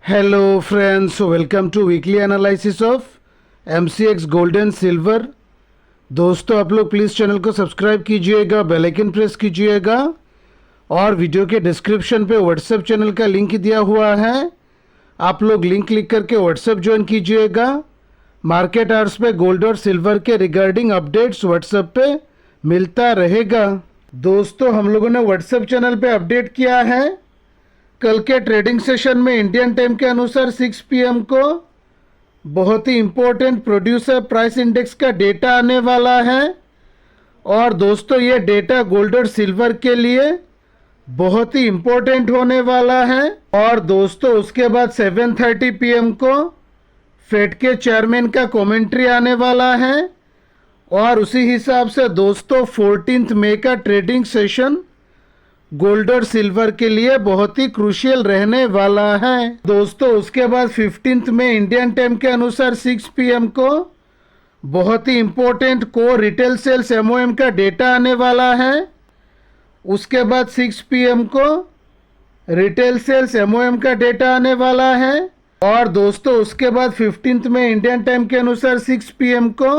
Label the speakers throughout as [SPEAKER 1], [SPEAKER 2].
[SPEAKER 1] Hello friends, welcome to weekly analysis of MCX gold and silver. दोस्तों, आप लोग please channel को subscribe कीजिएगा, बेल आइकन प्रेस कीजिएगा और वीडियो के डिस्क्रिप्शन पे व्हाट्सएप चैनल का लिंक दिया हुआ है। आप लोग लिंक क्लिक करके व्हाट्सएप ज्वाइन कीजिएगा। मार्केट आवर्स पे गोल्ड और सिल्वर के रिगार्डिंग अपडेट्स व्हाट्सएप पे मिलता रहेगा। दोस्तों, हम लोगों ने व्हाट्सएप चैनल पे अपडेट किया है। कल के ट्रेडिंग सेशन में इंडियन टाइम के अनुसार 6 PM को बहुत ही इम्पोर्टेंट प्रोड्यूसर प्राइस इंडेक्स का डेटा आने वाला है और दोस्तों ये डेटा गोल्ड और सिल्वर के लिए बहुत ही इम्पोर्टेंट होने वाला है। और दोस्तों उसके बाद 7:30 PM को फेड के चेयरमैन का कमेंट्री आने वाला है और उसी हिसाब से दोस्तों 14 मई का ट्रेडिंग सेशन गोल्ड और सिल्वर के लिए बहुत ही क्रूशियल रहने वाला है। दोस्तों उसके बाद 15 मई इंडियन टाइम के अनुसार 6 PM को बहुत ही important core retail sales MOM का डेटा आने वाला है। उसके बाद 6 PM को रिटेल सेल्स MOM का डेटा आने वाला है और दोस्तों उसके बाद 15 मई इंडियन टाइम के अनुसार 6 PM को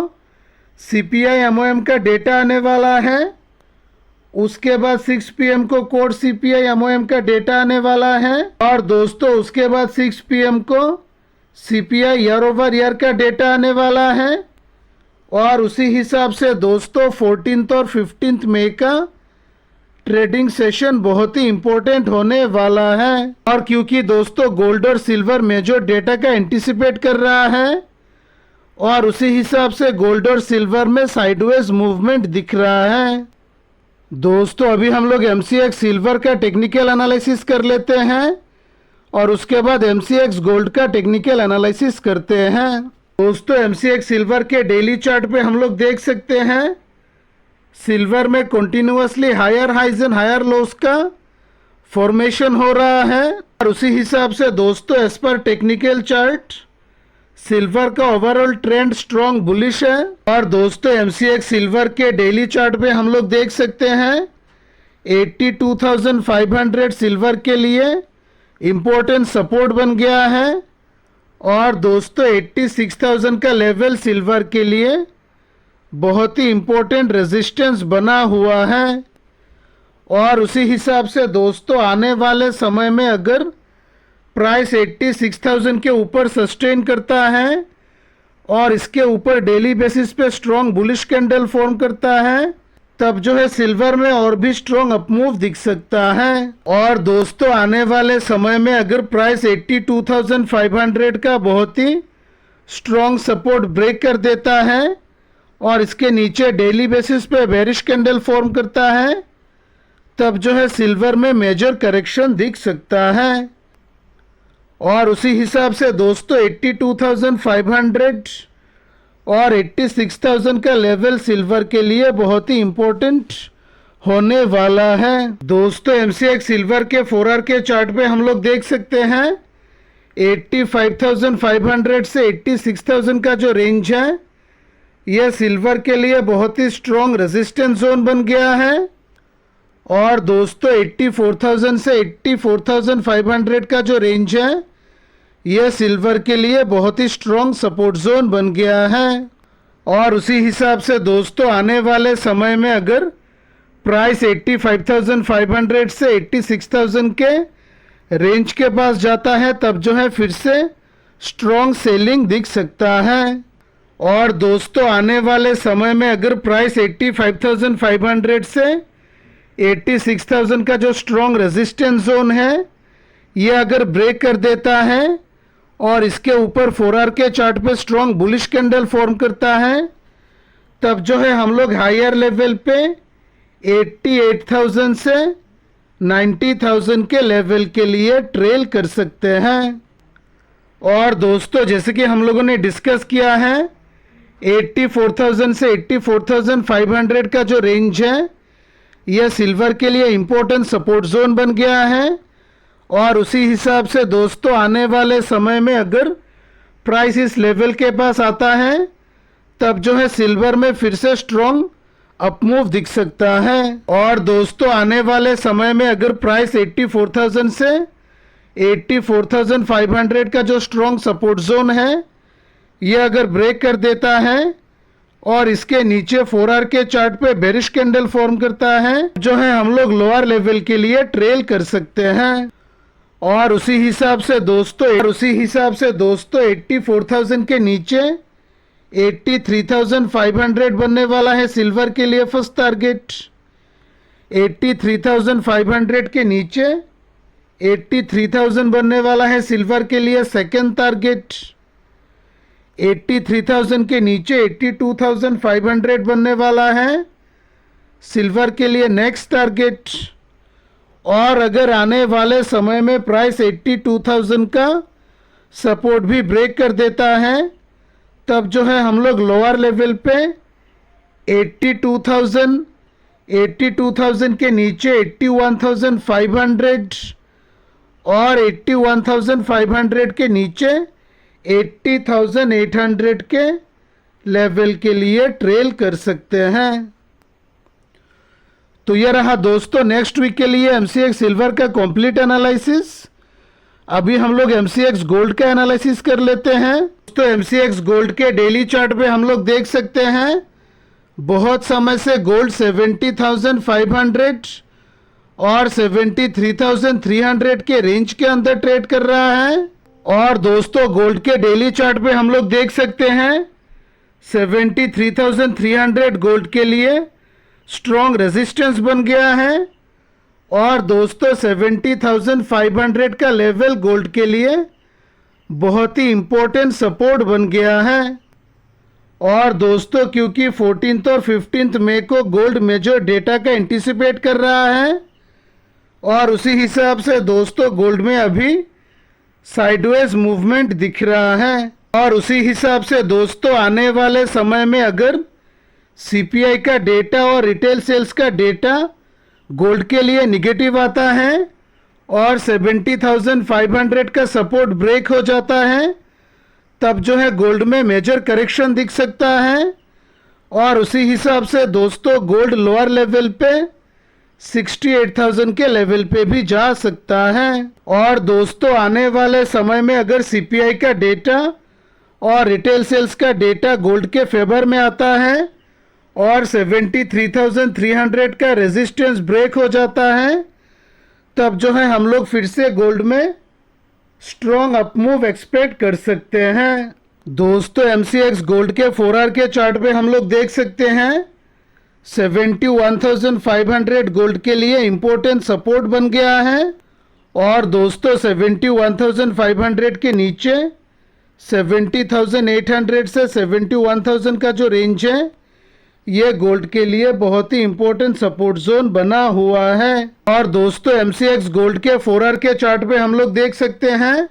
[SPEAKER 1] CPI MOM का डेटा आने वाला है। उसके बाद 6 PM को कोर CPI MOM का डेटा आने वाला है और दोस्तों उसके बाद 6 PM को CPI ईयर ओवर ईयर का डेटा आने वाला है और उसी हिसाब से दोस्तों 14 और 15 मई का ट्रेडिंग सेशन बहुत ही इम्पोर्टेंट होने वाला है। और क्योंकि दोस्तों गोल्ड और सिल्वर मेजर डेटा का एंटिसिपेट कर रहा है और उसी हिसाब से गोल्ड और सिल्वर में साइडवेज मूवमेंट दिख रहा है। दोस्तों अभी हम लोग MCX सिल्वर का टेक्निकल एनालिसिस कर लेते हैं और उसके बाद MCX गोल्ड का टेक्निकल एनालिसिस करते हैं। दोस्तों MCX सिल्वर के डेली चार्ट पे हम लोग देख सकते हैं सिल्वर में continuously higher highs and higher lows का फॉर्मेशन हो रहा है और उसी हिसाब से दोस्तों as per technical chart silver का ओवरऑल ट्रेंड स्ट्रॉन्ग बुलिश है। और दोस्तों MCX सिल्वर के डेली चार्ट पे हम लोग देख सकते हैं 82,500 सिल्वर के लिए इम्पोर्टेंट सपोर्ट बन गया है और दोस्तों 86,000 का लेवल सिल्वर के लिए बहुत ही इम्पोर्टेंट रेजिस्टेंस बना हुआ है। और उसी हिसाब से दोस्तों आने वाले समय में अगर प्राइस 86,000 के ऊपर सस्टेन करता है और इसके ऊपर डेली बेसिस पे स्ट्रॉन्ग बुलिश कैंडल फॉर्म करता है तब जो है सिल्वर में और भी स्ट्रॉन्ग अपमूव दिख सकता है। और दोस्तों आने वाले समय में अगर प्राइस 82,500 का बहुत ही स्ट्रॉन्ग सपोर्ट ब्रेक कर देता है और इसके नीचे डेली बेसिस पे बेरिश कैंडल फॉर्म करता है तब जो है सिल्वर में मेजर करेक्शन दिख सकता है। और उसी हिसाब से दोस्तों 82,500 और 86,000 का लेवल सिल्वर के लिए बहुत ही इम्पोर्टेंट होने वाला है। दोस्तों MCX सिल्वर के 4 आवर के चार्ट पे हम लोग देख सकते हैं 85,500 से 86,000 का जो रेंज है यह सिल्वर के लिए बहुत ही स्ट्रॉन्ग रेजिस्टेंस जोन बन गया है। और दोस्तों 84,000 से 84,500 का जो रेंज है यह सिल्वर के लिए बहुत ही स्ट्रॉन्ग सपोर्ट जोन बन गया है। और उसी हिसाब से दोस्तों आने वाले समय में अगर प्राइस 85,500 से 86,000 के रेंज के पास जाता है तब जो है फिर से स्ट्रॉन्ग सेलिंग दिख सकता है। और दोस्तों आने वाले समय में अगर प्राइस 85,500 से 86,000 का जो स्ट्रॉन्ग रेजिस्टेंस जोन है ये अगर ब्रेक कर देता है और इसके ऊपर 4 आवर के चार्ट पे स्ट्रॉन्ग बुलिश कैंडल फॉर्म करता है तब जो है हम लोग हायर लेवल पे 88,000 से 90,000 के लेवल के लिए ट्रेल कर सकते हैं। और दोस्तों जैसे कि हम लोगों ने डिस्कस किया है 84,000 से 84,500 का जो रेंज है यह सिल्वर के लिए इम्पोर्टेंट सपोर्ट जोन बन गया है। और उसी हिसाब से दोस्तों आने वाले समय में अगर प्राइस इस लेवल के पास आता है तब जो है सिल्वर में फिर से स्ट्रॉन्ग अपमूव दिख सकता है। और दोस्तों आने वाले समय में अगर प्राइस 84,000 से 84,500 का जो स्ट्रॉन्ग सपोर्ट जोन है ये अगर ब्रेक कर देता है और इसके नीचे 4 आवर के चार्ट पे बेरिश कैंडल फॉर्म करता है, जो है हम लोग लोअर लेवल के लिए ट्रेल कर सकते हैं। और उसी हिसाब से दोस्तों 84,000 के नीचे 83,500 बनने वाला है सिल्वर के लिए फर्स्ट टारगेट। 83,500 के नीचे 83,000 बनने वाला है सिल्वर के लिए सेकेंड टारगेट। 83,000 के नीचे 82,500 बनने वाला है सिल्वर के लिए नेक्स्ट टारगेट। और अगर आने वाले समय में प्राइस 82,000 का सपोर्ट भी ब्रेक कर देता है तब जो है हम लोग लोअर लेवल पे 82,000 के नीचे 81,500 और 81,500 के नीचे 80,800 के लेवल के लिए ट्रेल कर सकते हैं। तो यह रहा दोस्तों नेक्स्ट वीक के लिए एमसीएक्स सिल्वर का कंप्लीट एनालिसिस। अभी हम लोग एमसीएक्स गोल्ड का एनालिसिस कर लेते हैं। तो एमसीएक्स गोल्ड के डेली चार्ट पे हम लोग देख सकते हैं बहुत समय से गोल्ड 70,500 और 73,300 के रेंज के अंदर ट्रेड कर रहा है। और दोस्तों गोल्ड के डेली चार्ट पे हम लोग देख सकते हैं 73,300 गोल्ड के लिए स्ट्रॉन्ग रेजिस्टेंस बन गया है और दोस्तों 70,500 का लेवल गोल्ड के लिए बहुत ही इम्पोर्टेंट सपोर्ट बन गया है। और दोस्तों क्योंकि 14 और 15 मई को गोल्ड मेजर डेटा का एंटिसिपेट कर रहा है और उसी हिसाब से दोस्तों गोल्ड में अभी साइडवेज मूवमेंट दिख रहा है। और उसी हिसाब से दोस्तों आने वाले समय में अगर सीपीआई का डेटा और रिटेल सेल्स का डेटा गोल्ड के लिए निगेटिव आता है और 70,500 का सपोर्ट ब्रेक हो जाता है तब जो है गोल्ड में मेजर करेक्शन दिख सकता है। और उसी हिसाब से दोस्तों गोल्ड लोअर लेवल पे 68,000 के लेवल पे भी जा सकता है। और दोस्तों आने वाले समय में अगर सीपीआई का डेटा और रिटेल सेल्स का डेटा गोल्ड के फेवर में आता है और 73,300 का रेजिस्टेंस ब्रेक हो जाता है तब जो है हम लोग फिर से गोल्ड में स्ट्रॉन्ग अपमूव एक्सपेक्ट कर सकते हैं। दोस्तों एमसीएक्स गोल्ड के 4 आवर के चार्ट पे हम लोग देख सकते हैं 71,500 गोल्ड के लिए इम्पोर्टेंट सपोर्ट बन गया है। और दोस्तों 71,500 के नीचे 70,800 से 71,000 का जो रेंज है ये गोल्ड के लिए बहुत ही इम्पोर्टेंट सपोर्ट जोन बना हुआ है। और दोस्तों एमसीएक्स गोल्ड के 4 आवर के चार्ट पे हम लोग देख सकते हैं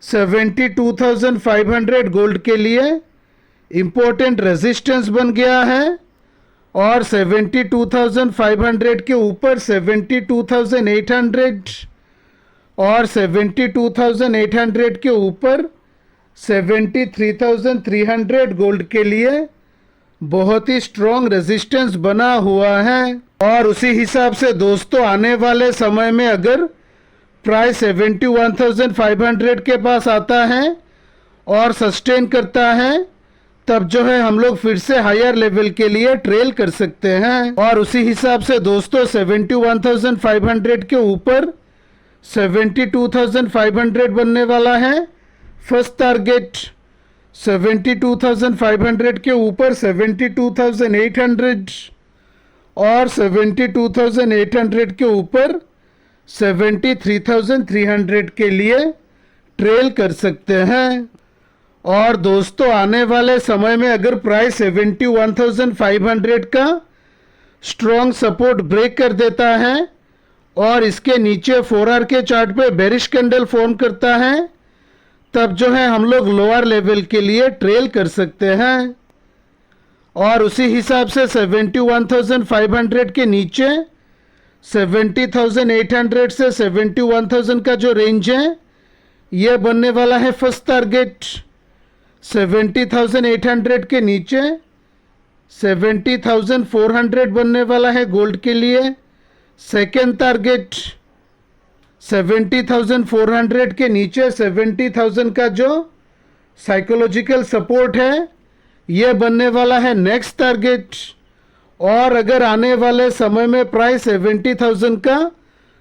[SPEAKER 1] 72,500 गोल्ड के लिए इम्पोर्टेंट रेजिस्टेंस बन गया है और 72,500 के ऊपर 72,800 और 72,800 के ऊपर 73,300 गोल्ड के लिए बहुत ही स्ट्रॉन्ग रेजिस्टेंस बना हुआ है। और उसी हिसाब से दोस्तों आने वाले समय में अगर प्राइस 71,500 के पास आता है और सस्टेन करता है तब जो है हम लोग फिर से हायर लेवल के लिए ट्रेल कर सकते हैं। और उसी हिसाब से दोस्तों 71,500 के ऊपर 72,500 बनने वाला है फर्स्ट टारगेट। 72,500 के ऊपर 72,800 और 72,800 के ऊपर 73,300 के लिए ट्रेल कर सकते हैं। और दोस्तों आने वाले समय में अगर प्राइस 71,500 का स्ट्रॉन्ग सपोर्ट ब्रेक कर देता है और इसके नीचे 4 आवर के चार्ट पे बेरिश कैंडल फॉर्म करता है तब जो है हम लोग लोअर लेवल के लिए ट्रेल कर सकते हैं। और उसी हिसाब से 71,500 के नीचे 70,800 से 71,000 का जो रेंज है ये बनने वाला है फर्स्ट टारगेट। 70,800 के नीचे 70,400 बनने वाला है गोल्ड के लिए सेकेंड टारगेट। 70,400 के नीचे 70,000 का जो साइकोलॉजिकल सपोर्ट है ये बनने वाला है नेक्स्ट टारगेट। और अगर आने वाले समय में प्राइस 70,000 का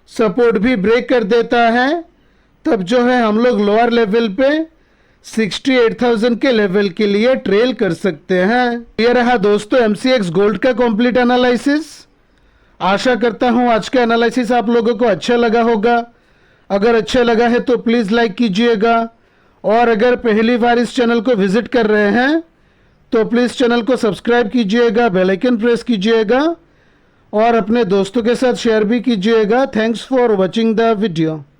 [SPEAKER 1] सपोर्ट भी ब्रेक कर देता है तब जो है हम लोग लोअर लेवल पे 68,000 के लेवल के लिए ट्रेल कर सकते हैं। ये रहा दोस्तों MCX गोल्ड का कंप्लीट एनालिसिस। आशा करता हूं आज का एनालिसिस आप लोगों को अच्छा लगा होगा। अगर अच्छा लगा है तो प्लीज़ लाइक कीजिएगा, और अगर पहली बार इस चैनल को विजिट कर रहे हैं तो प्लीज़ चैनल को सब्सक्राइब कीजिएगा, बेल आइकन प्रेस कीजिएगा और अपने दोस्तों के साथ शेयर भी कीजिएगा। Thanks for watching the video.